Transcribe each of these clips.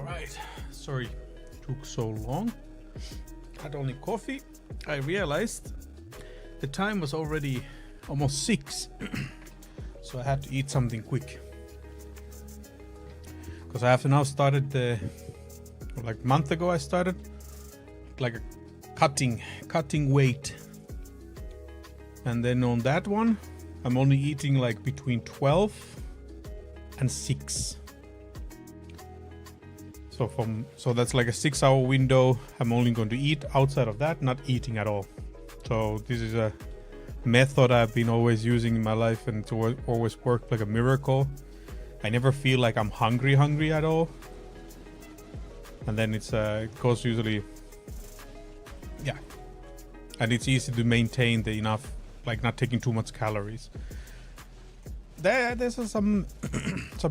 Alright, sorry took so long. Had only coffee. I realized the time was already almost 6. So I had to eat something quick. Because I have now started like a month ago I started like a cutting weight. And then on that one I'm only eating like between 12 and 6. So that's like a 6-hour window. I'm only going to eat. Outside of that, not eating at all. So this is a method I've been always using in my life, and it's always worked like a miracle. I never feel like I'm hungry at all. And then it goes usually, yeah. And it's easy to maintain the enough, like not taking too much calories. There's some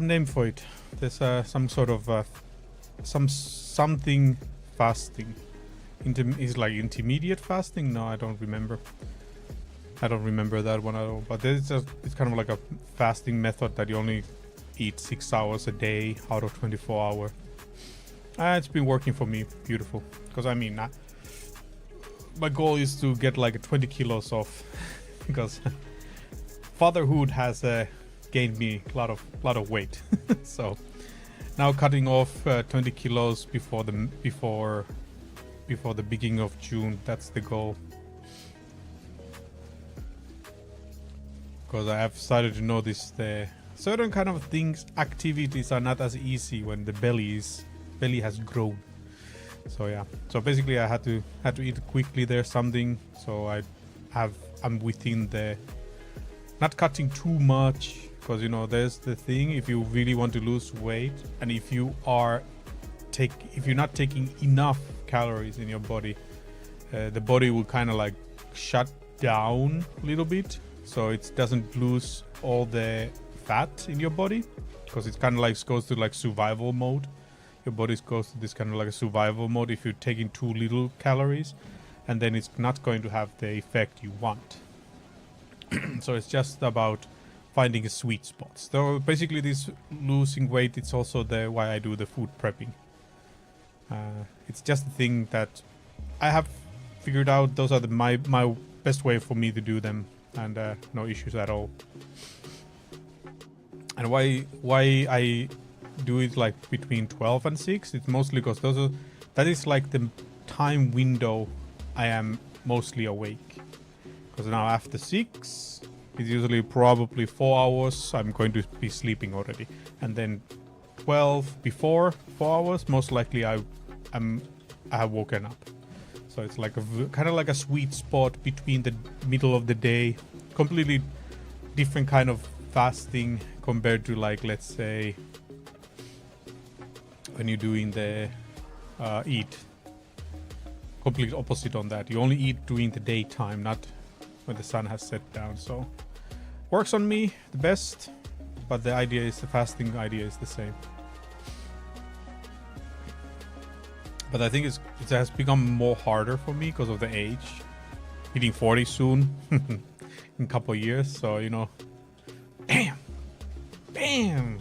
name for it. There's some sort of something fasting. Is like intermediate fasting? No, I don't remember. I don't remember that one at all. But it's kind of like a fasting method that you only eat 6 hours a day out of 24 hours. It's been working for me. Beautiful. Because I mean, my goal is to get like 20 kilos off. Because fatherhood has gained me a lot of weight. So now cutting off 20 kilos before the beginning of June. That's the goal. Because I have started to notice the certain kind of things, activities are not as easy when the belly has grown. So yeah. So basically I had to eat quickly there something. So I'm within the not cutting too much. Because you know there's the thing, if you really want to lose weight and if you're not taking enough calories in your body, the body will kind of like shut down a little bit, so it doesn't lose all the fat in your body, because it kind of like goes to like survival mode. Your body goes to this kind of like a survival mode if you're taking too little calories, and then it's not going to have the effect you want. So it's just about finding a sweet spot. So basically this losing weight, it's also why I do the food prepping. It's just the thing that I have figured out. Those are my best way for me to do them, and no issues at all. And why I do it like between 12 and 6, it's mostly because that is like the time window I am mostly awake. Because now after 6, it's usually probably 4 hours I'm going to be sleeping already, and then 12 before 4 hours most likely I have woken up. So it's like kind of like a sweet spot between the middle of the day. Completely different kind of fasting compared to, like, let's say when you're doing the eat. Complete opposite on that. You only eat during the daytime, not when the sun has set down. So works on me the best, but the fasting idea is the same. But I think it has become more harder for me because of the age. Hitting 40 soon in a couple of years, so you know, damn,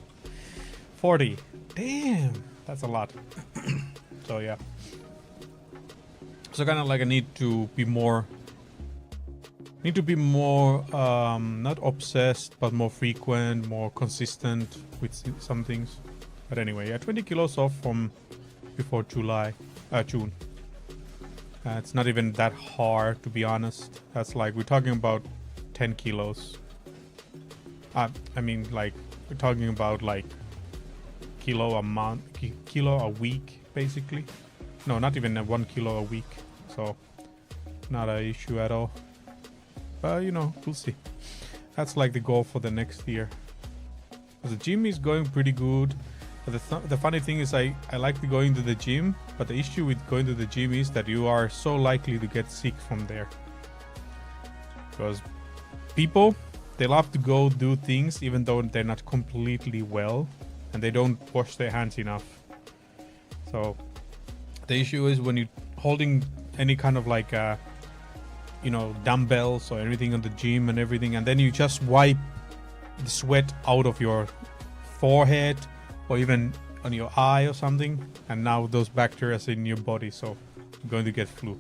40, damn, that's a lot. So yeah, so kind of like I need to be more not obsessed, but more frequent, more consistent with some things. But anyway, yeah, 20 kilos off from before June. It's not even that hard, to be honest. That's like, we're talking about 10 kilos. I mean, like, we're talking about like kilo a week, basically. No, not even 1 kilo a week. So not an issue at all. But you know, we'll see. That's like the goal for the next year. The gym is going pretty good. But the funny thing is I like going to the gym, but the issue with going to the gym is that you are so likely to get sick from there. Because people, they love to go do things even though they're not completely well, and they don't wash their hands enough. So the issue is when you're holding any kind of like you know, dumbbells or anything on the gym and everything, and then you just wipe the sweat out of your forehead or even on your eye or something, and now those bacteria are in your body, so you're going to get flu.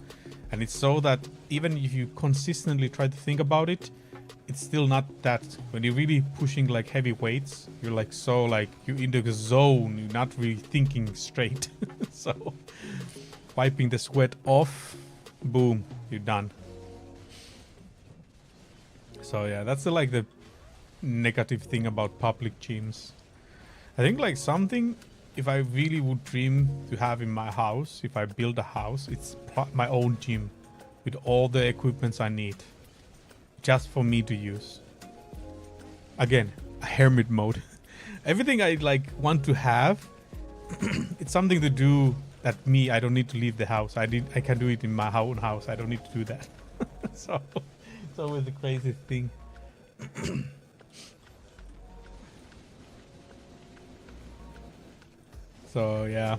And it's so that even if you consistently try to think about it, it's still not that. When you're really pushing like heavy weights, you're like so like you're into the zone, you're not really thinking straight. So wiping the sweat off, boom, you're done. So yeah, that's like the negative thing about public gyms. I think like something, if I really would dream to have in my house, if I build a house, it's my own gym with all the equipments I need, just for me to use. Again, a hermit mode. Everything I like want to have, it's something to do that I don't need to leave the house. I can do it in my own house. I don't need to do that. So it's always a crazy thing. So yeah,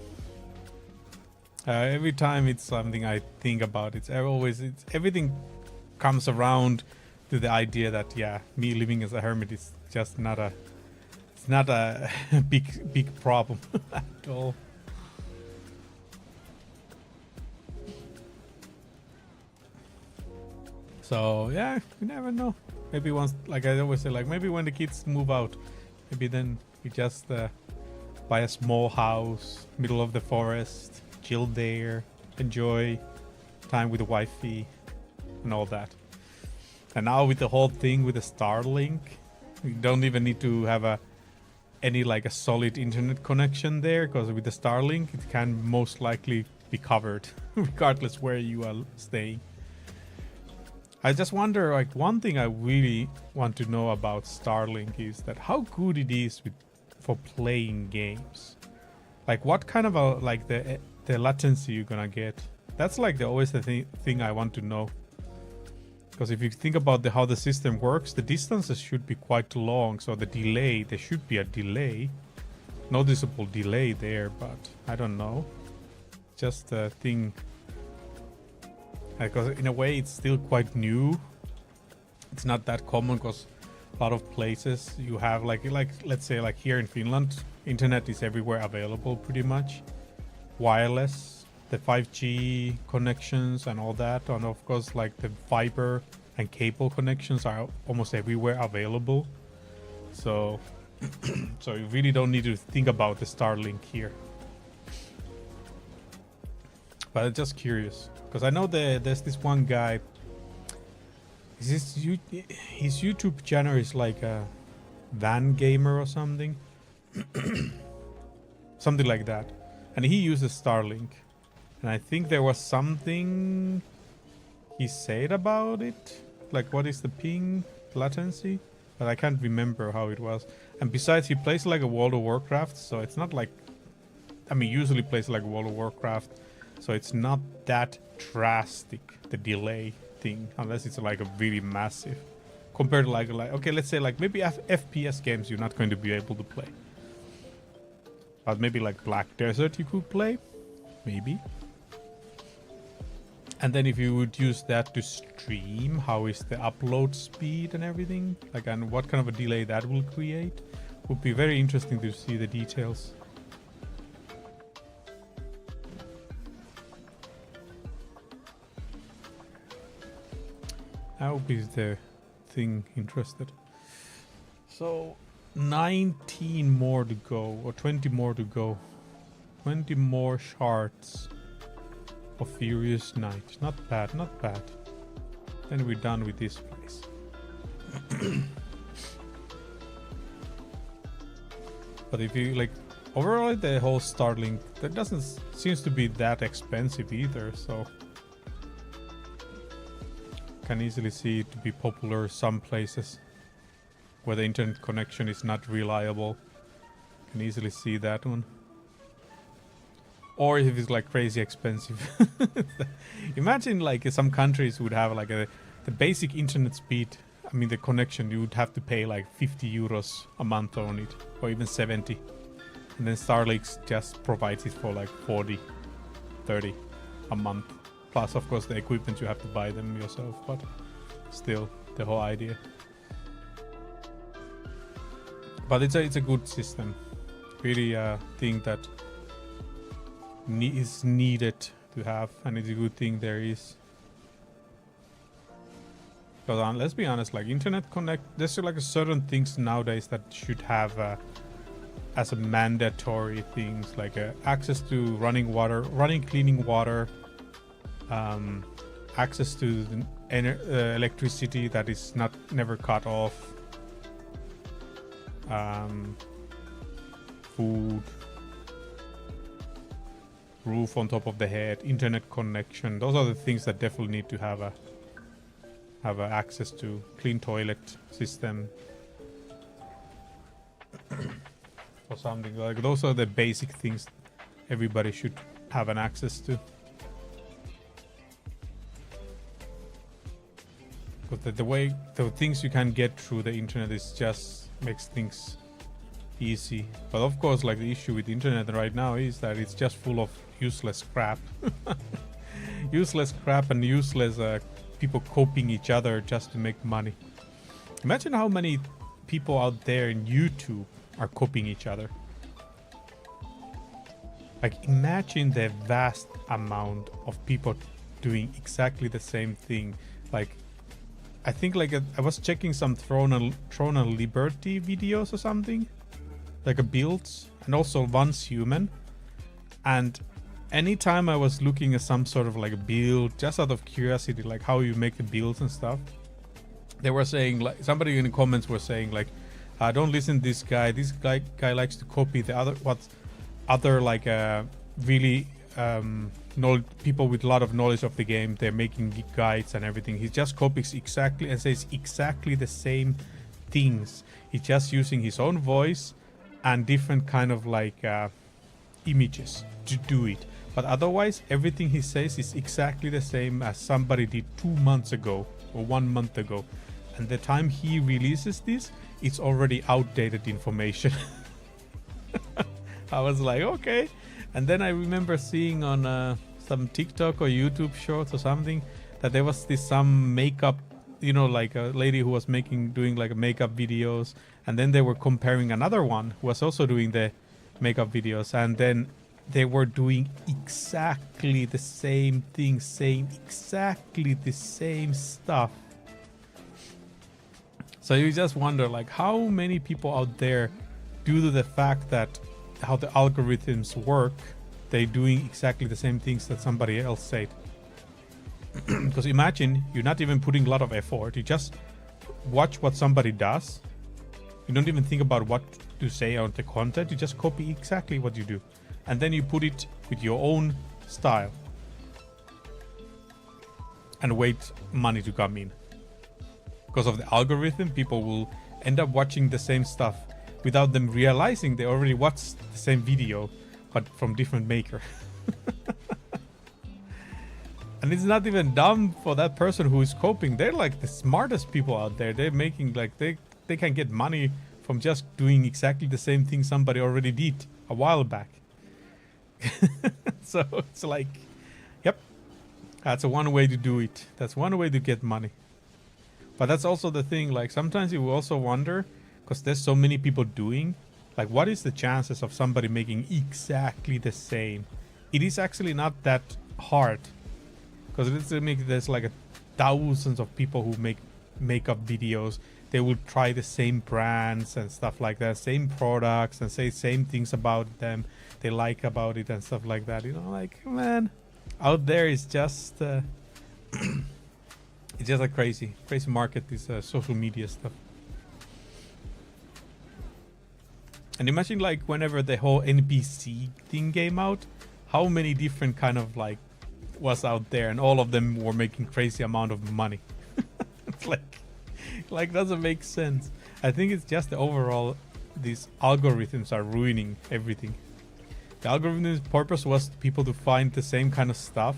every time it's something I think about, it's everything comes around to the idea that yeah, me living as a hermit is just not a big problem at all. So yeah, you never know. Maybe once, like I always say, like maybe when the kids move out, maybe then we just buy a small house, middle of the forest, chill there, enjoy time with the wifey and all that. And now with the whole thing with the Starlink, we don't even need to have any like a solid internet connection there, because with the Starlink it can most likely be covered regardless where you are staying. I just wonder, like one thing I really want to know about Starlink is that how good it is for playing games. Like what kind of like the latency you're gonna get. That's like always the thing I want to know. Because if you think about how the system works, the distances should be quite long, so there should be a delay, noticeable delay there, but I don't know. Just a thing. Because in a way it's still quite new. It's not that common, because a lot of places you have like let's say like here in Finland, internet is everywhere available pretty much, wireless, the 5G connections and all that, and of course like the fiber and cable connections are almost everywhere available. So so you really don't need to think about the Starlink here. But I'm just curious, because I know there's this one guy. His YouTube channel is like a van gamer or something. Something like that. And he uses Starlink. And I think there was something he said about it. Like what is the ping latency? But I can't remember how it was. And besides, he plays like a World of Warcraft, so it's not like... I mean, usually plays like World of Warcraft, so it's not that drastic, the delay thing, unless it's like a really massive. Compared to like okay, let's say like maybe FPS games you're not going to be able to play. But maybe like Black Desert you could play, maybe. And then if you would use that to stream, how is the upload speed and everything? Like, and what kind of a delay that will create? Would be very interesting to see the details. That would be the thing interested. So 19 more to go, or 20 more to go. 20 more shards of Furious Night. Not bad, not bad. Then we're done with this place. But if you like, overall the whole Starlink, that doesn't seems to be that expensive either, so can easily see it to be popular some places where the internet connection is not reliable. Can easily see that one. Or if it's like crazy expensive. Imagine like some countries would have like the basic internet speed. I mean the connection, you would have to pay like 50 euros a month on it, or even 70. And then Starlink just provides it for like 40, 30 a month. Plus of course the equipment, you have to buy them yourself, but still the whole idea. But it's a good system. really a thing that is needed to have, and it's a good thing there is. Because let's be honest, like internet connect, there's like a certain things nowadays that should have as a mandatory things, like access to running water, cleaning water, access to electricity that is never cut off, food, roof on top of the head, internet connection. Those are the things that definitely need to have access to. Clean toilet system or something like those are the basic things everybody should have an access to. But the things you can get through the internet is just makes things easy. But of course, like the issue with the internet right now is that it's just full of useless crap. Useless crap and useless people copying each other just to make money. Imagine how many people out there in YouTube are copying each other. Like imagine the vast amount of people doing exactly the same thing. Like I think like I was checking some Throne and Liberty videos or something, like a builds, and also Once Human. And anytime I was looking at some sort of like a build, just out of curiosity, like how you make the builds and stuff, they were saying, like somebody in the comments were saying like, don't listen to this guy. This guy likes to copy the other like really people with a lot of knowledge of the game. They're making guides and everything. He just copies exactly and says exactly the same things. He's just using his own voice and different kind of like images to do it. But otherwise, everything he says is exactly the same as somebody did 2 months ago or 1 month ago. And the time he releases this, it's already outdated information. I was like, okay. And then I remember seeing on some TikTok or YouTube shorts or something that there was some makeup, you know, like a lady who was doing like makeup videos, and then they were comparing another one who was also doing the makeup videos, and then they were doing exactly the same thing, saying exactly the same stuff. So you just wonder, like, how many people out there, due to the fact that how the algorithms work, they're doing exactly the same things that somebody else said. Because imagine you're not even putting a lot of effort. You just watch what somebody does. You don't even think about what to say on the content. You just copy exactly what you do. And then you put it with your own style. And wait money to come in. Because of the algorithm, people will end up watching the same stuff without them realizing they already watched the same video, but from different maker. And it's not even dumb for that person who is copying. They're like the smartest people out there. They're making like they can get money from just doing exactly the same thing somebody already did a while back. So it's like, yep, that's one way to do it. That's one way to get money. But that's also the thing, like sometimes you will also wonder, because there's so many people doing, like what is the chances of somebody making exactly the same? It is actually not that hard, because there's like thousands of people who make makeup videos. They will try the same brands and stuff like that, same products, and say same things about them they like about it and stuff like that. You know, like, man, out there is just it's just a crazy market, this social media stuff. And imagine like whenever the whole NPC thing came out, how many different kind of like was out there, and all of them were making crazy amount of money. It's like doesn't make sense. I think it's just the overall, these algorithms are ruining everything. The algorithm's purpose was people to find the same kind of stuff,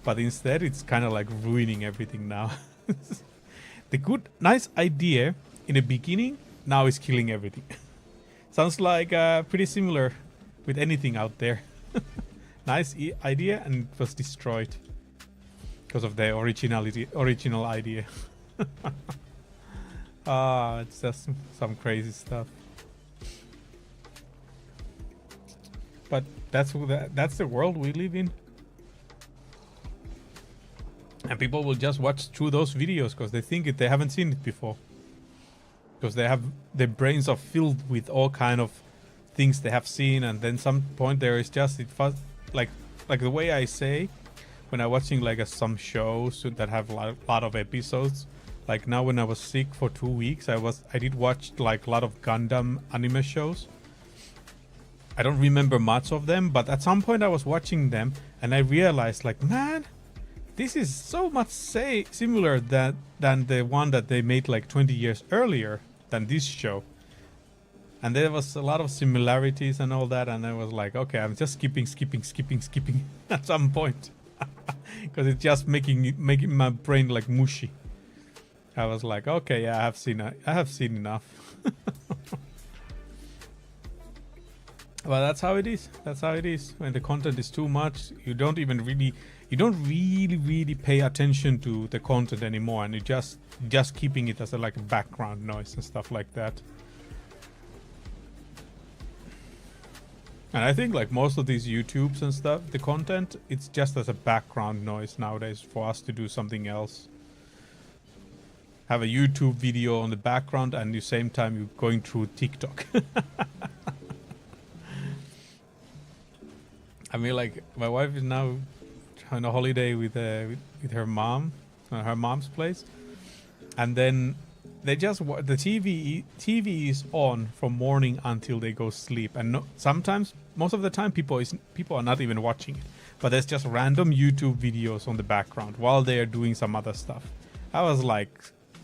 but instead it's kind of like ruining everything now. The good, nice idea in the beginning now is killing everything. Sounds like pretty similar with anything out there. Nice idea, and it was destroyed because of the original idea. It's just some crazy stuff. but that's the world we live in. And people will just watch through those videos because they think they haven't seen it before. Because their brains are filled with all kind of things they have seen, and then some point there is just like the way I say when I'm watching like some shows that have a lot of episodes. Like now when I was sick for 2 weeks, I did watch like a lot of Gundam anime shows. I don't remember much of them, but at some point I was watching them and I realized like, man, this is so much similar than the one that they made like 20 years earlier than this show. And there was a lot of similarities and all that, and I was like, okay, I'm just skipping at some point. Because it's just making my brain like mushy. I was like, okay, yeah, I have seen enough. Well, that's how it is. That's how it is. When the content is too much, you don't really pay attention to the content anymore, and you just keeping it as like a background noise and stuff like that. And I think like most of these YouTubes and stuff, the content, it's just as a background noise nowadays for us to do something else. Have a YouTube video on the background and at the same time you're going through TikTok. I mean, like, my wife is now on a holiday with her mom, her mom's place, and then they just the TV is on from morning until they go sleep, and sometimes, most of the time, people are not even watching it, but there's just random YouTube videos on the background while they are doing some other stuff. I was like,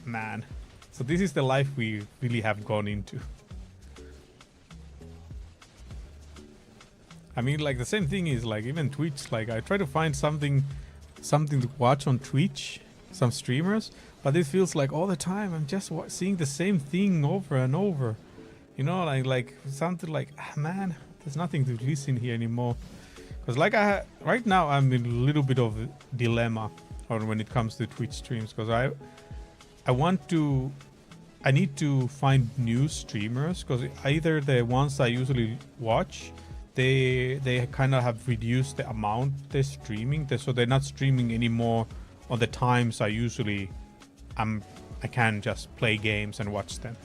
man, so this is the life we really have gone into. I mean, like, the same thing is like even Twitch. Like, I try to find something to watch on Twitch, some streamers, but it feels like all the time I'm just seeing the same thing over and over. You know, like something like, man, there's nothing to listen here anymore. Because like right now I'm in a little bit of a dilemma when it comes to Twitch streams, because I need to find new streamers, because either the ones I usually watch, they kind of have reduced the amount they're streaming, so they're not streaming anymore on the times I usually I can just play games and watch them.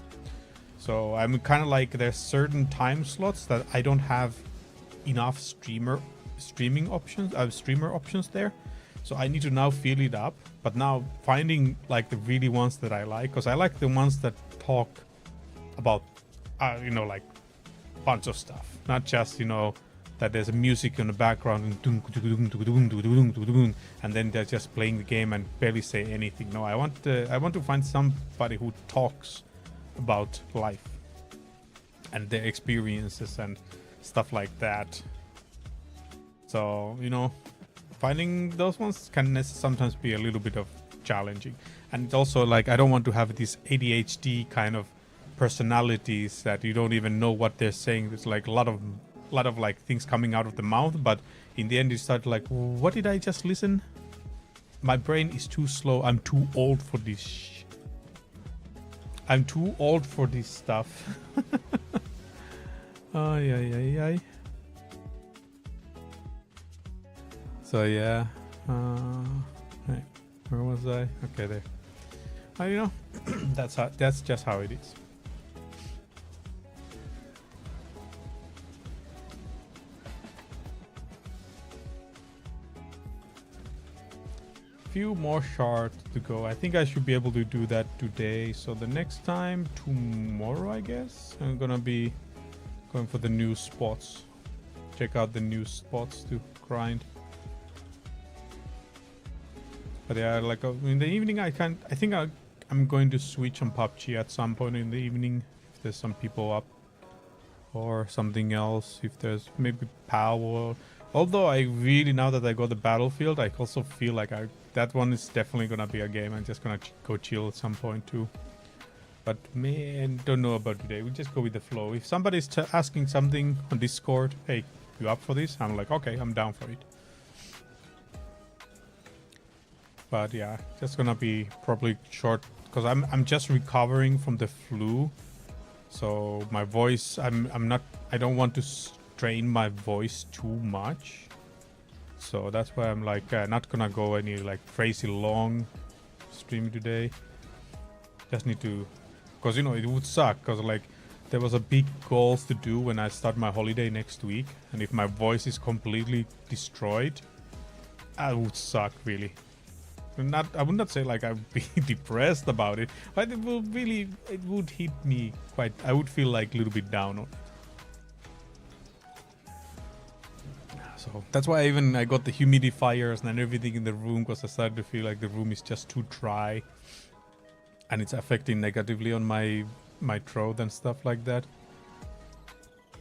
So I'm kind of like, there's certain time slots that I don't have enough streamer options there, so I need to now fill it up. But now finding like the really ones that I like, because I like the ones that talk about you know, like bunch of stuff, not just, you know, that there's a music in the background and then they're just playing the game and barely say anything. No, I want to find somebody who talks about life and their experiences and stuff like that. So, you know, finding those ones can sometimes be a little bit of challenging. And it's also like, I don't want to have these ADHD kind of personalities that you don't even know what they're saying. There's like a lot of like things coming out of the mouth, but in the end you start like, what did I just listen? My brain is too slow. I'm too old for this. I'm too old for this stuff. Ay. So yeah, hey, where was I? Okay, there. You know, that's just how it is. Few more shards to go. I think I should be able to do that today. So the next time, tomorrow, I guess, I'm gonna be going for the new spots. Check out the new spots to grind. But yeah, like in the evening, I think I'm going to switch on PUBG at some point in the evening if there's some people up, or something else. If there's maybe power. Although I really, now that I got the Battlefield, I also feel like that one is definitely gonna be a game I'm just gonna go chill at some point too. But man, don't know about today. We just go with the flow. If somebody's asking something on Discord, hey, you up for this? I'm like, okay, I'm down for it. But yeah, just gonna be probably short because I'm just recovering from the flu. So my voice, I don't want to strain my voice too much. So that's why I'm like not gonna go any like crazy long stream today. Just need to, because you know it would suck, because like there was a big goals to do when I start my holiday next week, and if my voice is completely destroyed, that would suck really. I would not say like I'd be depressed about it, but it would hit me quite. I would feel like a little bit down on it. So that's why I got the humidifiers and everything in the room, because I started to feel like the room is just too dry, and it's affecting negatively on my throat and stuff like that.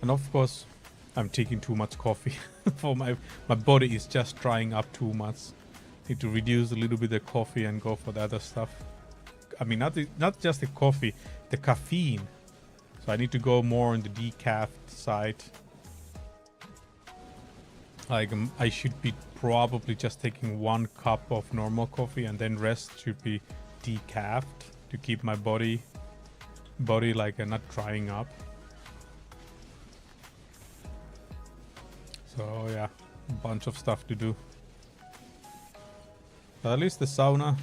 And of course, I'm taking too much coffee. For my body is just drying up too much. Need to reduce a little bit of coffee and go for the other stuff. I mean, not just the coffee, the caffeine. So I need to go more on the decaf side. Like I should be probably just taking 1 cup of normal coffee, and then rest should be decaf to keep my body like not drying up. So yeah, a bunch of stuff to do. But at least the sauna,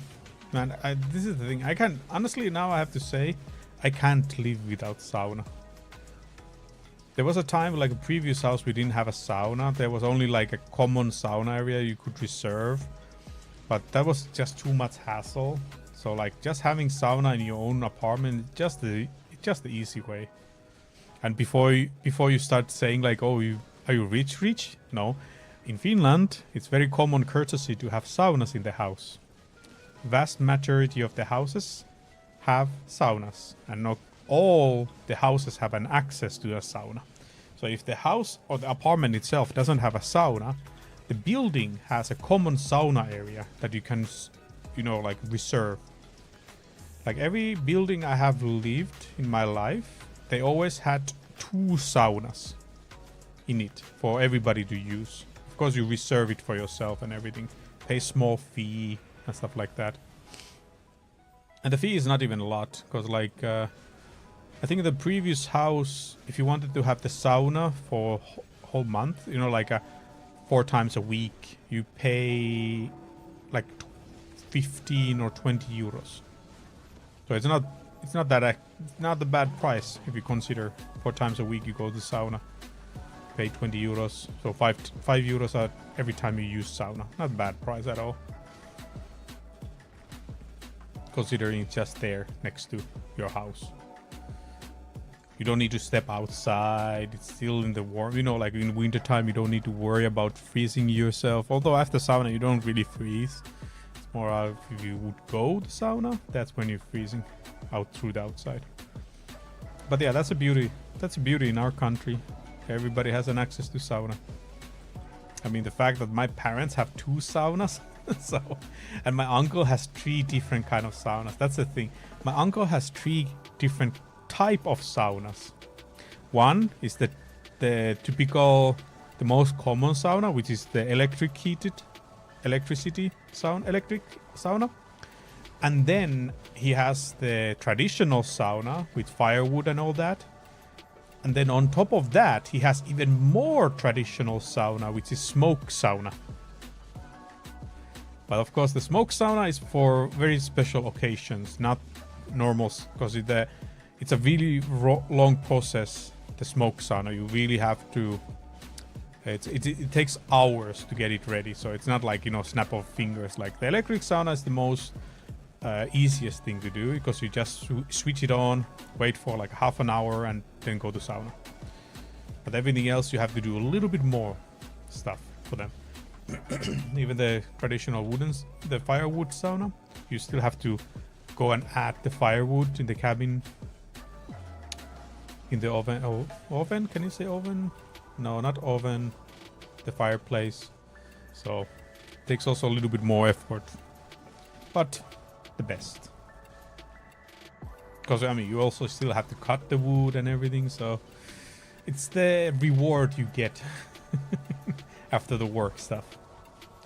man. This is the thing. I can't honestly now. I have to say, I can't live without sauna. There was a time, like a previous house, we didn't have a sauna. There was only like a common sauna area you could reserve, but that was just too much hassle. So like just having sauna in your own apartment, just the easy way. And before you start saying like, oh, are you rich? No, in Finland it's very common courtesy to have saunas in the house. Vast majority of the houses have saunas, and not all the houses have an access to a sauna. So if the house or the apartment itself doesn't have a sauna, the building has a common sauna area that you can, you know, like reserve. Like every building I have lived in my life, they always had 2 saunas in it for everybody to use. Of course, you reserve it for yourself and everything. Pay small fee and stuff like that. And the fee is not even a lot, because like I think in the previous house, if you wanted to have the sauna for whole month, you know, like 4 times a week, you pay like 15 or 20 euros. So it's not the bad price if you consider 4 times a week you go to the sauna, pay 20 euros. So 5 euros every time you use sauna. Not bad price at all, considering it's just there next to your house. You don't need to step outside. It's still in the warm. You know, like in winter time, you don't need to worry about freezing yourself. Although after sauna, you don't really freeze. It's more if you would go to sauna, that's when you're freezing out through the outside. But yeah, that's a beauty. That's a beauty in our country. Everybody has an access to sauna. I mean, the fact that my parents have 2 saunas, so, and my uncle has 3 different kind of saunas. That's the thing. My uncle has 3 different type of saunas. One is the typical, the most common sauna, which is the electric sauna. And then he has the traditional sauna with firewood and all that. And then on top of that, he has even more traditional sauna, which is smoke sauna. But of course, the smoke sauna is for very special occasions, not normal, because it's a really long process, the smoke sauna. You really have to, it takes hours to get it ready. So it's not like, you know, snap of fingers. Like the electric sauna is the most easiest thing to do, because you just switch it on, wait for like half an hour, and then go to sauna. But everything else, you have to do a little bit more stuff for them. Even the traditional the firewood sauna, you still have to go and add the firewood in the cabin, in the oven. Oh, oven? Can you say oven? No, not oven. The fireplace. So it takes also a little bit more effort, but the best. Because I mean, you also still have to cut the wood and everything. So it's the reward you get after the work stuff.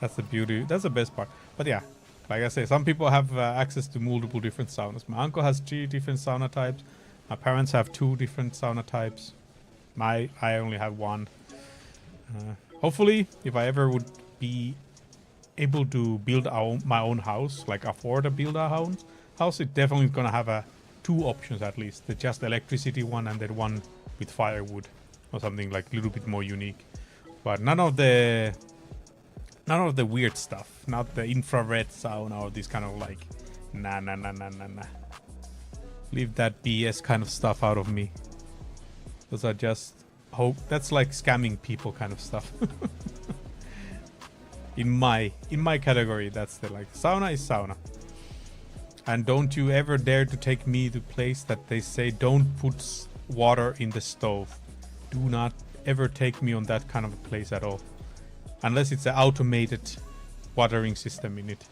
That's the beauty. That's the best part. But yeah, like I say, some people have access to multiple different saunas. My uncle has 3 different sauna types. My parents have 2 different sauna types. I only have 1. Hopefully, if I ever would be able to build my own house, like afford to build a house, it definitely gonna have two options at least. The just electricity one and then one with firewood or something like a little bit more unique. But none of the weird stuff, not the infrared sauna or this kind of like nah. Leave that BS kind of stuff out of me. Those are just that's like scamming people kind of stuff. in my category, that's the like sauna is sauna. And don't you ever dare to take me to place that they say don't put water in the stove. Do not ever take me on that kind of a place at all. Unless it's an automated watering system in it.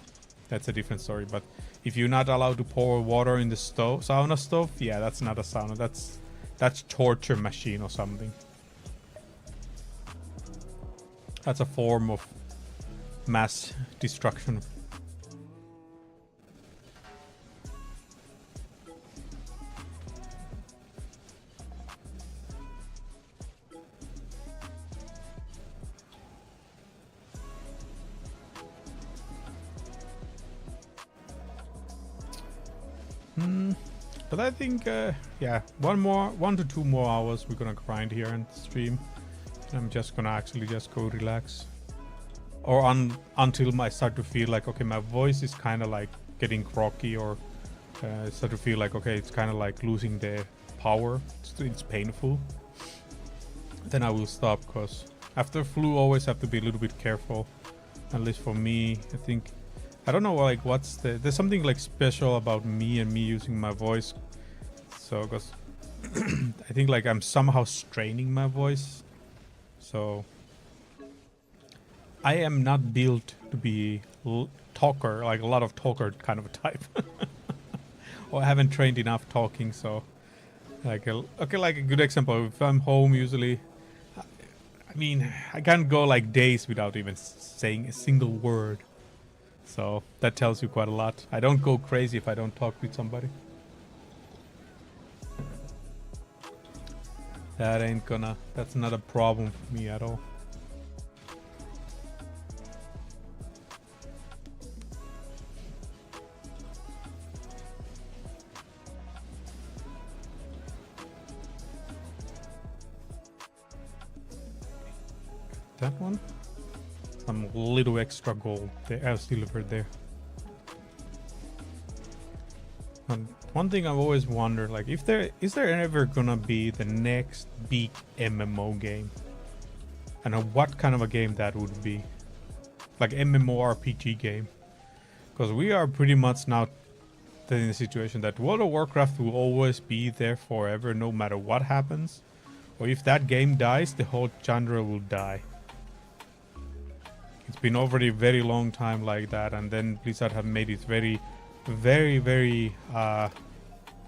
That's a different story. But if you're not allowed to pour water in the sauna stove, yeah, that's not a sauna. That's torture machine or something. That's a form of mass destruction. But I think, yeah, 1 to 2 more hours we're gonna grind here and stream. And I'm just gonna actually just go relax. Or until I start to feel like, okay, my voice is kind of like getting croaky, or start to feel like, okay, it's kind of like losing the power. It's painful. Then I will stop, because after flu always have to be a little bit careful. At least for me, I think. I don't know, like, there's something like special about me and me using my voice. So, because I think like I'm somehow straining my voice. So I am not built to be talker, like a lot of talker kind of a type. Or I haven't trained enough talking, so like okay, like a good example, if I'm home usually, I mean, I can't go like days without even saying a single word. So that tells you quite a lot. I don't go crazy if I don't talk with somebody. That's not a problem for me at all. That one? Some little extra gold as delivered there. And one thing I've always wondered, like, is there ever gonna be the next big MMO game? And what kind of a game that would be? Like MMORPG game. Because we are pretty much now in a situation that World of Warcraft will always be there forever, no matter what happens. Or if that game dies, the whole genre will die. It's been already a very long time like that, and then Blizzard have made it very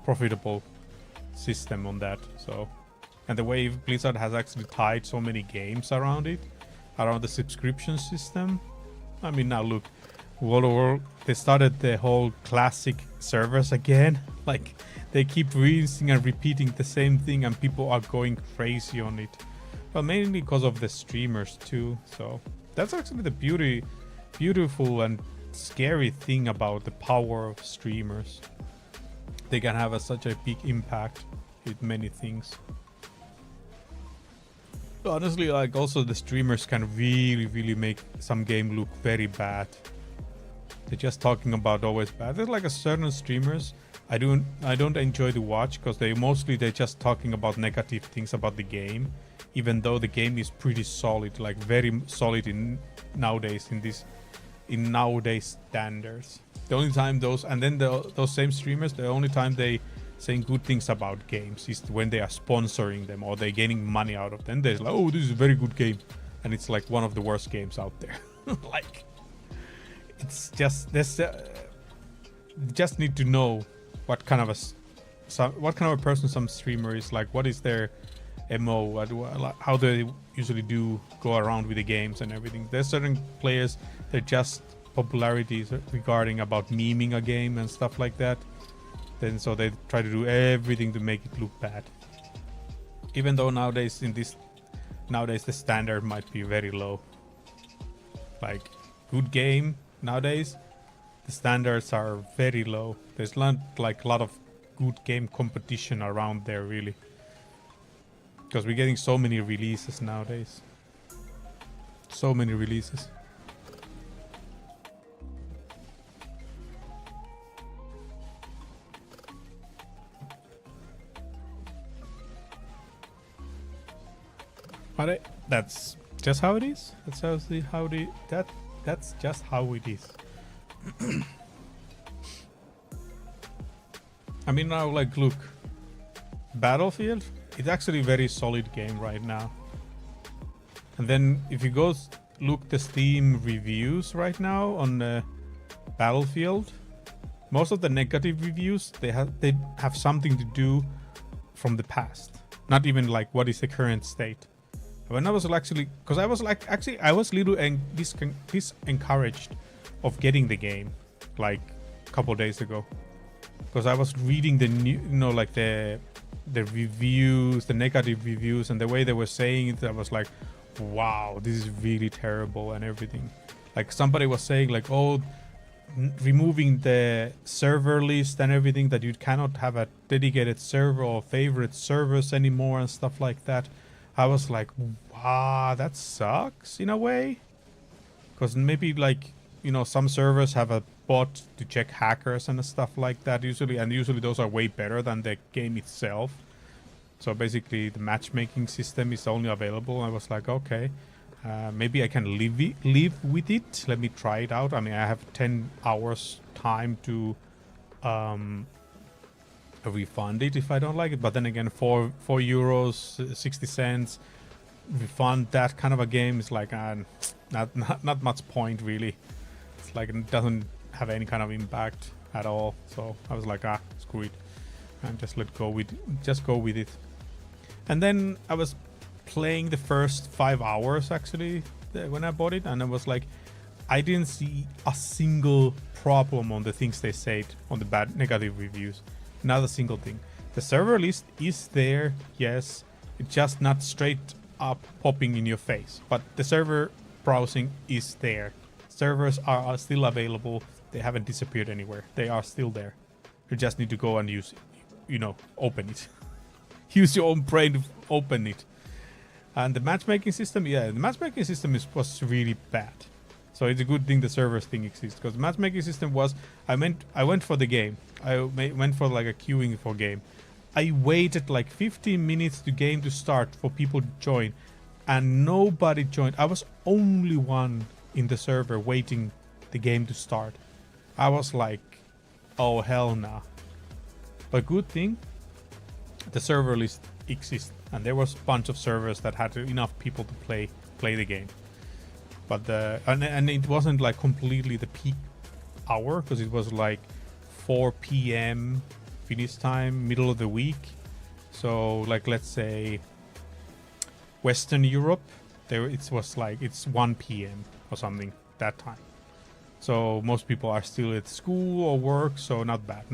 profitable system on that. So, and the way Blizzard has actually tied so many games around it, around the subscription system. I mean, now look, World of Warcraft, they started the whole classic servers again. Like, they keep rinsing and repeating the same thing, and people are going crazy on it. But mainly because of the streamers too. So that's actually the beautiful and scary thing about the power of streamers. They can have such a big impact with many things. Honestly, like, also the streamers can really make some game look very bad. They're just talking about always bad. There's like a certain streamers I don't enjoy to watch, because they're just talking about negative things about the game, even though the game is pretty solid, like very solid in nowadays standards. The only time those same streamers, the only time they saying good things about games is when they are sponsoring them or they're getting money out of them. They're like, oh, this is a very good game, and it's like one of the worst games out there. Like, it's just this. Just need to know what kind of a person some streamer is, like, what is their MO, how they usually do go around with the games and everything. There's certain players that just popularities regarding about memeing a game and stuff like that. Then so they try to do everything to make it look bad. Even though nowadays nowadays the standard might be very low. Like, good game nowadays, the standards are very low. There's not like a lot of good game competition around there, really. Because we're getting so many releases nowadays. So many releases. But that's just how it is. That's just how it is. I mean, now, like, look, Battlefield, it's actually a very solid game right now. And then if you go look the Steam reviews right now on Battlefield, most of the negative reviews, they have something to do from the past, not even like what is the current state. When I was actually, because I was like, actually I was a little disencouraged of getting the game like a couple days ago, because I was reading the new, like the reviews, the negative reviews, and the way they were saying it, I was like, wow, this is really terrible and everything. Like, somebody was saying like, oh, removing the server list and everything, that you cannot have a dedicated server or favorite servers anymore and stuff like that. I was like, wow, that sucks in a way, because maybe, like, some servers have a bot to check hackers and stuff like that usually, and usually those are way better than the game itself. So basically the matchmaking system is only available. I was like, okay, maybe I can live with it. Let me try it out. I mean, I have 10 hours time to refund it if I don't like it. But then again, €4, 60 refund that kind of a game is like not much point, really. It's like, it doesn't have any kind of impact at all. So I was like, screw it, and just go with it. And then I was playing the first 5 hours actually when I bought it, and I was like, I didn't see a single problem on the things they said on the negative reviews. Not a single thing. The server list is there, yes, it's just not straight up popping in your face, but the server browsing is there. Servers are still available. They haven't disappeared anywhere. They are still there. You just need to go and use it, open it. Use your own brain to open it. And the matchmaking system, the matchmaking system was really bad. So it's a good thing the servers thing exists, because the matchmaking system was, I went for the game. I went for like a queuing for game. I waited like 15 minutes to game to start for people to join, and nobody joined. I was only one in the server waiting the game to start. I was like, oh hell nah. But good thing the server list exists, and there was a bunch of servers that had enough people to play the game. But and it wasn't like completely the peak hour, because it was like 4 p.m. Finnish time, middle of the week. So like, let's say Western Europe, it was like it's 1 p.m. or something that time. So most people are still at school or work, so not bad.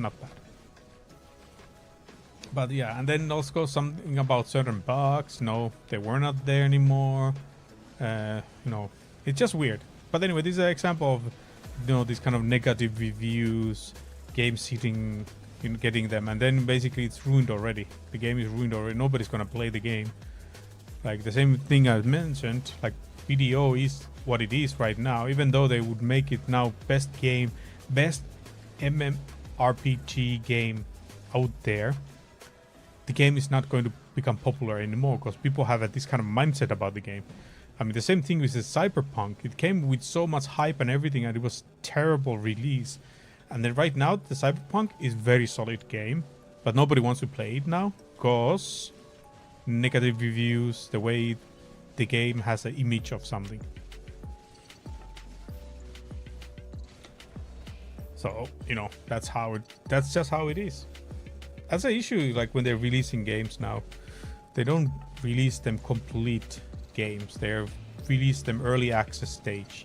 But yeah, and then also something about certain bugs. No, they were not there anymore. It's just weird. But anyway, this is an example of these kind of negative reviews, game sitting, getting them, and then basically it's ruined already. The game is ruined already. Nobody's gonna play the game. Like the same thing I mentioned, like BDO is what it is right now. Even though they would make it now best MMORPG game out there, the game is not going to become popular anymore, because people have this kind of mindset about the game. I mean, the same thing with the Cyberpunk. It came with so much hype and everything, and it was terrible release. And then right now, the Cyberpunk is very solid game, but nobody wants to play it now, because negative reviews, the way the game has an image of something. So, that's just how it is. That's an issue, like when they're releasing games now. They don't release them complete games. They release them early access stage.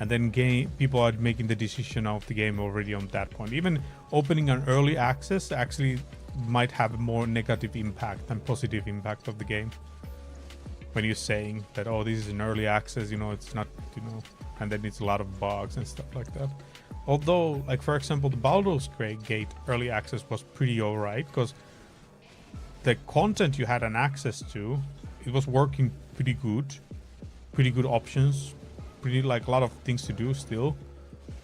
And then people are making the decision of the game already on that point. Even opening an early access actually might have a more negative impact than positive impact of the game. when you're saying that, oh, this is an early access, you know, it's not, you know, and then it's a lot of bugs and stuff like that. Although, like, for example, the Baldur's Gate early access was pretty alright, because the content you had an access to, it was working pretty good options, pretty, like, a lot of things to do still.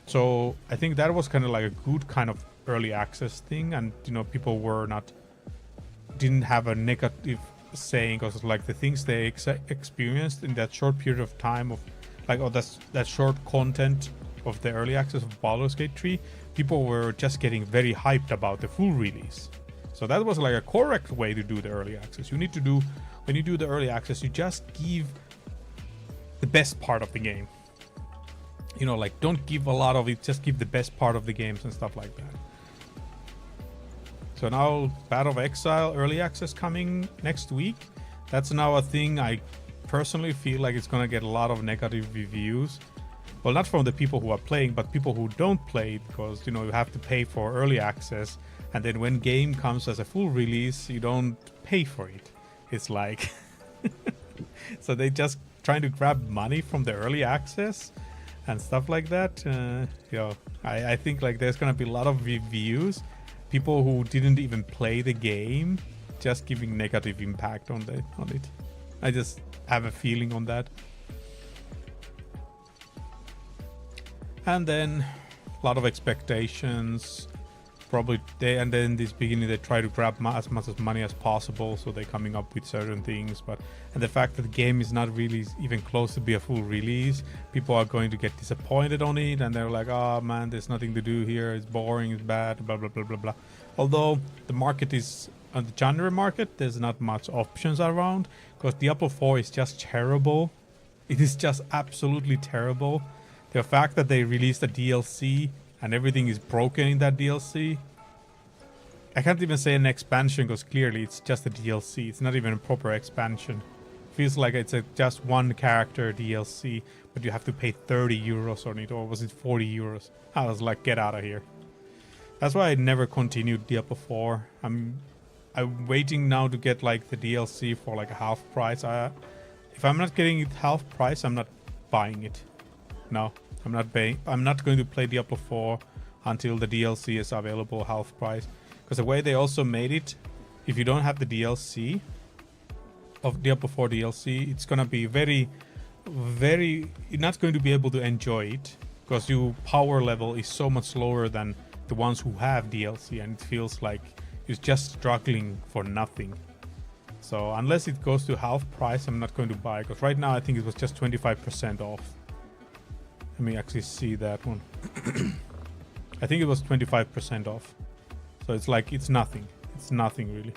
So I think that was kind of like a good kind of early access thing, and, you know, people didn't have a negative saying, because like the things they experienced in that short period of time of, like, oh, that short content of the early access of Baldur's Gate 3, people were just getting very hyped about the full release. So that was like a correct way to do the early access. You need to do, when you do the early access, you just give the best part of the game. You know, like, don't give a lot of it, just give the best part of the games and stuff like that. So now Path of Exile early access coming next week. That's now a thing. I personally feel like it's gonna get a lot of negative reviews. Well, not from the people who are playing, but people who don't play it, because, you know, you have to pay for early access, and then when game comes as a full release, you don't pay for it. It's like so they just trying to grab money from the early access and stuff like that. You know, I think like there's gonna be a lot of reviews, people who didn't even play the game, just giving negative impact on it. I just have a feeling on that. And then a lot of expectations. Probably and then this beginning they try to grab as much as money as possible, so they're coming up with certain things. And the fact that the game is not really even close to be a full release, people are going to get disappointed on it, and they're like, oh man, there's nothing to do here, it's boring, it's bad, blah blah blah blah blah. Although the market is, on the January market, there's not much options around, because Diablo 4 is just terrible. It is just absolutely terrible. The fact that they released a DLC and everything is broken in that DLC. I can't even say an expansion, because clearly it's just a DLC. It's not even a proper expansion. Feels like it's just one character DLC, but you have to pay 30 euros on it, or was it 40 euros? I was like, get out of here. That's why I never continued Diablo 4. I'm waiting now to get like the DLC for like a half price. If I'm not getting it half price, I'm not buying it. No. I'm not going to play Diablo 4 until the DLC is available half price. Because the way they also made it, if you don't have the DLC of Diablo 4 DLC, it's gonna be very, you're not going to be able to enjoy it, because your power level is so much lower than the ones who have DLC, and it feels like you're just struggling for nothing. So unless it goes to half price, I'm not going to buy, because right now I think it was just 25% off. Let me actually see that one. I think it was 25% off. So it's like, it's nothing. It's nothing really.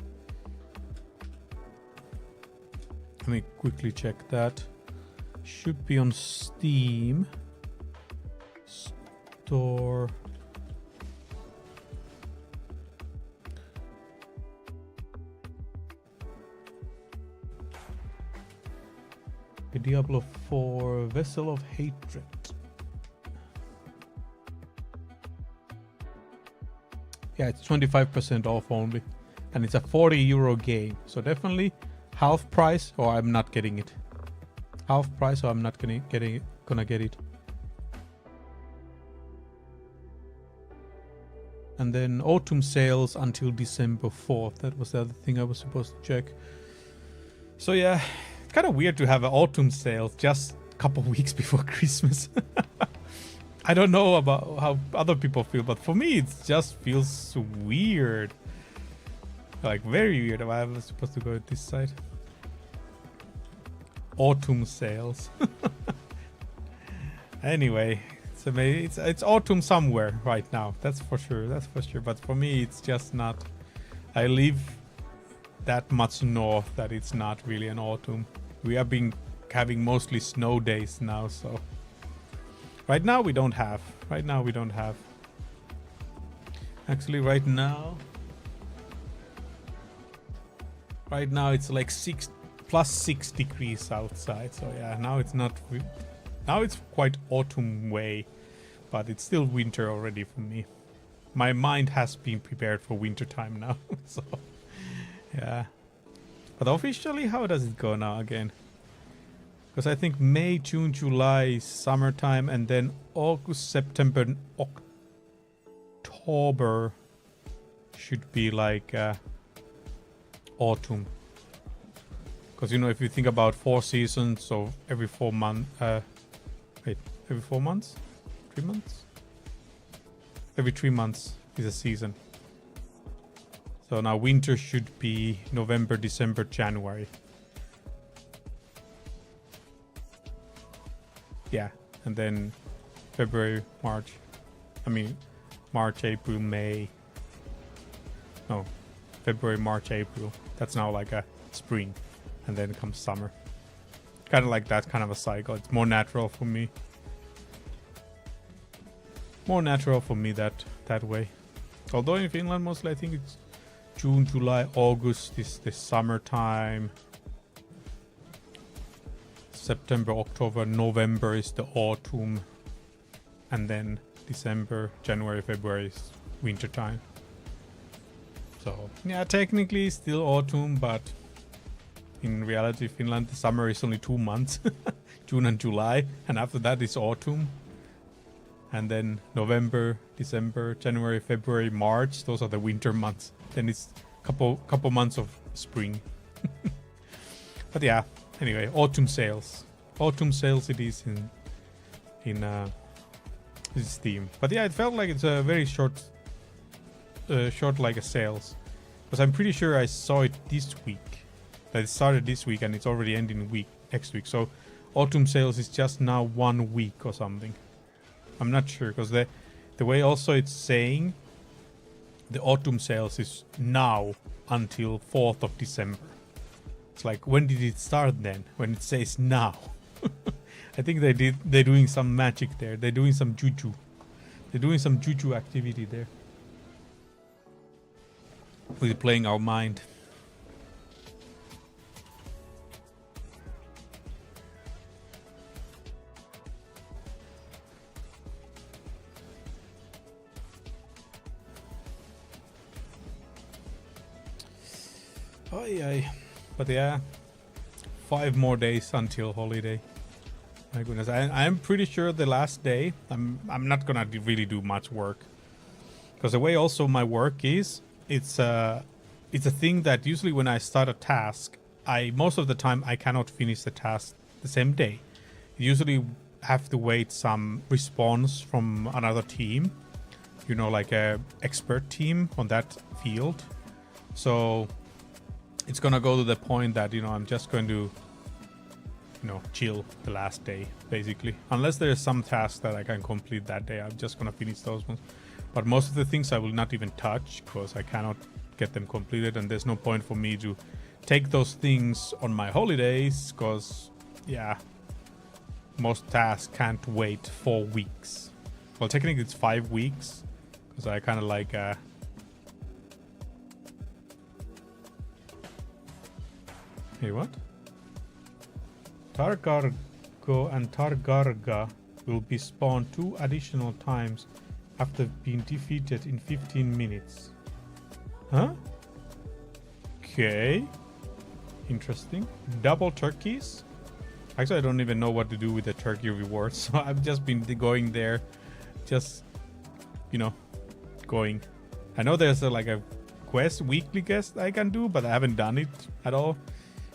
Let me quickly check that. Should be on Steam. Store. The Diablo 4 Vessel of Hatred. Yeah, it's 25% off only, and it's a 40 euro game, so definitely half price or I'm not getting it. Half price or I'm not gonna get it. And then autumn sales until December 4th. That was the other thing I was supposed to check. So yeah, it's kind of weird to have an autumn sale just a couple weeks before Christmas. I don't know about how other people feel, but for me it just feels weird. Like, very weird. I was supposed to go at this side. Autumn sales. Anyway, so maybe it's autumn somewhere right now. That's for sure. That's for sure. But for me, it's just not. I live that much north that it's not really an autumn. We have been having mostly snow days now, so. Right now we don't have. Actually, right now it's like +6 degrees outside. So yeah, now it's not. Now it's quite autumn way, but it's still winter already for me. My mind has been prepared for winter time now. So yeah. But officially, how does it go now again? Because I think May, June, July is summertime, and then August, September, and October should be like autumn. Because, you know, if you think about 4 seasons, so every 4 months, every 4 months? 3 months? Every 3 months is a season. So now winter should be November, December, January. Yeah, and then February, March. I mean, March, April, May. No, February, March, April. That's now like a spring. And then comes summer. Kind of like that kind of a cycle. It's more natural for me. More natural for me that way. Although in Finland mostly I think it's June, July, August is the summertime. September, October, November is the autumn. And then December, January, February is winter time. So yeah, technically still autumn, but in reality Finland the summer is only 2 months. June and July, and after that is autumn. And then November, December, January, February, March, those are the winter months. Then it's couple months of spring. But yeah, anyway, autumn sales. Autumn sales it is in this theme. But yeah, it felt like it's a very short like a sales. Because I'm pretty sure I saw it this week. That it started this week and it's already ending next week. So autumn sales is just now 1 week or something. I'm not sure, because the way also it's saying the autumn sales is now until 4th of December. It's like, when did it start then? When it says now. I think they're doing some magic there. They're doing some juju. They're doing some juju activity there. We're playing our mind. But yeah, 5 more days until holiday. My goodness, I'm pretty sure the last day I'm not gonna really do much work, because the way also my work is, it's a thing that usually when I start a task, most of the time I cannot finish the task the same day. You usually have to wait some response from another team, you know, like a expert team on that field. So it's gonna go to the point that, you know, I'm just going to, you know, chill the last day, basically. Unless there's some task that I can complete that day, I'm just gonna finish those ones. But most of the things I will not even touch, because I cannot get them completed, and there's no point for me to take those things on my holidays, because, yeah, most tasks can't wait 4 weeks. Well, technically it's 5 weeks, because I kind of like... Hey, what? Targargo and Targarga will be spawned 2 additional times after being defeated in 15 minutes. Huh? Okay. Interesting. Double turkeys? Actually, I don't even know what to do with the turkey rewards, so I've just been going there, just, you know, going. I know there's like a weekly quest I can do, but I haven't done it at all.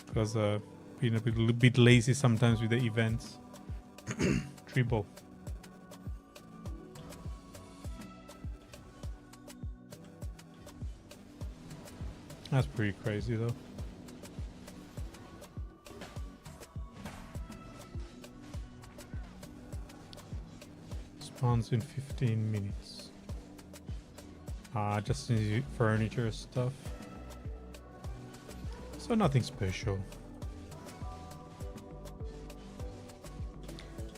Because being a bit lazy sometimes with the events. Triple. That's pretty crazy though. Spawns in 15 minutes. Just furniture stuff. So nothing special.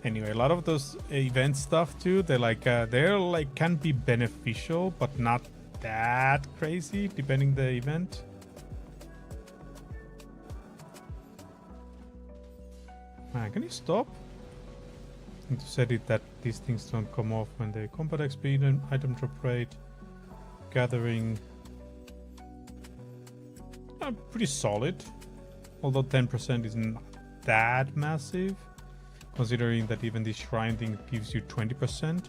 Anyway, a lot of those event stuff too, they're like can be beneficial, but not that crazy depending the event. Man, can you stop? I need to set it that these things don't come off when they combat XP and item drop rate, gathering. Pretty solid, although 10% is that massive, considering that even this shrine thing gives you 20%.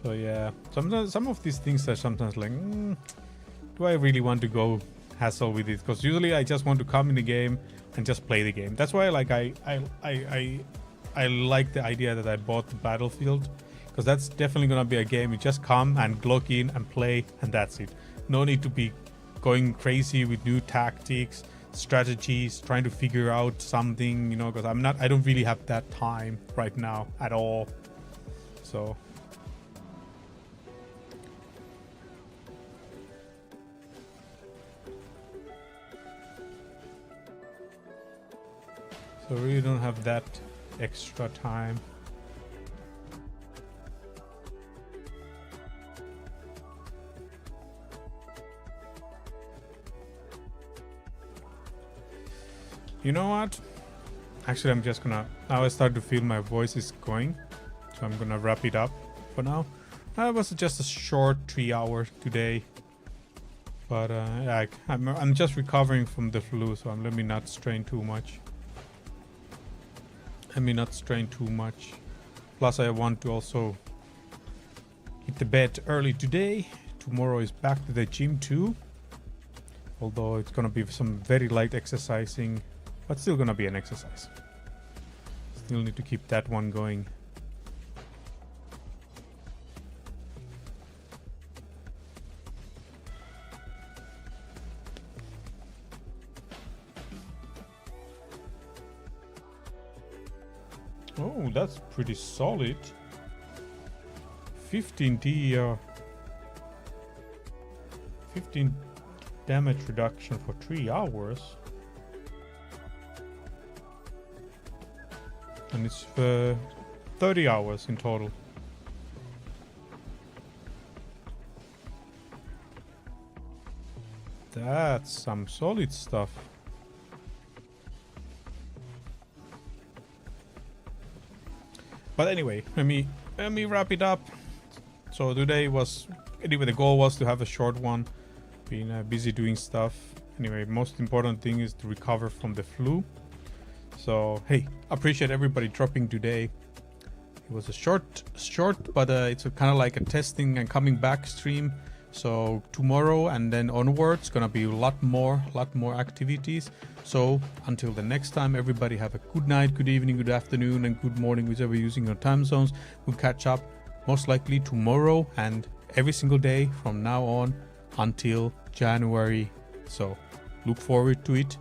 So yeah, sometimes some of these things are sometimes like, do I really want to go hassle with it? Because usually I just want to come in the game and just play the game. That's why like I like the idea that I bought the Battlefield, because that's definitely gonna be a game you just come and log in and play, and that's it. No need to be going crazy with new tactics, strategies, trying to figure out something, you know, because I don't really have that time right now at all. So really don't have that extra time. You know what? Actually, I'm just gonna, now I start to feel my voice is going, so I'm gonna wrap it up for now. That was just a short 3 hours today, but yeah, I'm just recovering from the flu, so let me not strain too much. Plus I want to also hit the bed early today. Tomorrow is back to the gym too, although it's gonna be some very light exercising, but still gonna be an exercise. Still need to keep that one going. Oh, that's pretty solid. 15 damage reduction for 3 hours. And it's for 30 hours in total. That's some solid stuff. But anyway, let me wrap it up. So today was, anyway, the goal was to have a short one. Been busy doing stuff. Anyway, most important thing is to recover from the flu. So hey, appreciate everybody dropping today. It was a short, but it's kind of like a testing and coming back stream. So tomorrow and then onwards, gonna be a lot more activities. So until the next time, everybody have a good night, good evening, good afternoon, and good morning, whichever you're using your time zones. We'll catch up most likely tomorrow and every single day from now on until January. So look forward to it.